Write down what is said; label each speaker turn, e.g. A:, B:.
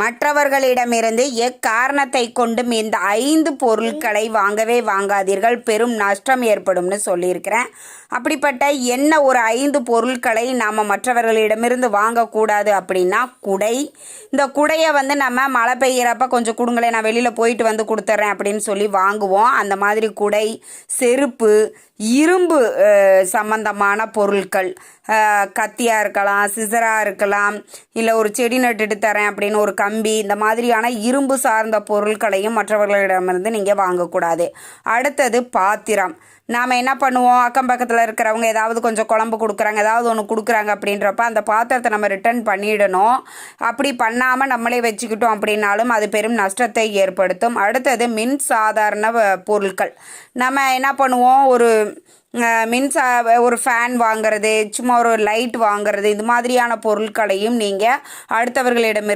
A: மற்றவர்களிடமிருந்து எக்காரணத்தை கொண்டும் இந்த 5 பொருட்களை வாங்கவே வாங்காதீர்கள், பெரும் நஷ்டம் ஏற்படும்னு சொல்லியிருக்கிறேன். அப்படிப்பட்ட என்ன ஒரு 5 பொருட்களை நாம் மற்றவர்களிடமிருந்து வாங்கக்கூடாது அப்படின்னா, குடை. இந்த குடையை நம்ம மழை பெய்கிறப்ப கொஞ்சம் கொடுங்களேன், நான் வெளியில் போயிட்டு வந்து கொடுத்துட்றேன் அப்படின்னு சொல்லி வாங்குவோம். அந்த மாதிரி குடை, செருப்பு, இரும்பு சம்பந்தமான பொருட்கள், கத்தியாக இருக்கலாம், சிசராக இருக்கலாம், இல்லை ஒரு செடி நட்டுட்டு தரேன் அப்படின்னு ஒரு கம்பி, இந்த மாதிரியான இரும்பு சார்ந்த பொருட்களையும் மற்றவர்களிடமிருந்து நீங்கள் வாங்கக்கூடாது. அடுத்தது பாத்திரம். நாம் என்ன பண்ணுவோம், அக்கம் பக்கத்தில் இருக்கிறவங்க ஏதாவது கொஞ்சம் குழம்பு கொடுக்குறாங்க, ஏதாவது ஒன்று கொடுக்குறாங்க அப்படின்றப்ப அந்த பாத்திரத்தை நம்ம ரிட்டர்ன் பண்ணிடணும். அப்படி பண்ணாமல் நம்மளே வச்சுக்கிட்டோம் அப்படின்னாலும் அது பெரும் நஷ்டத்தை ஏற்படுத்தும். அடுத்தது மின் சாதாரண பொருட்கள். நம்ம என்ன பண்ணுவோம், ஒரு ஒரு ஃபேன் வாங்குறது, சும்மா ஒரு லைட் வாங்குறது, இது மாதிரியான பொருட்களையும் நீங்கள் அடுத்தவர்களிடமிருந்து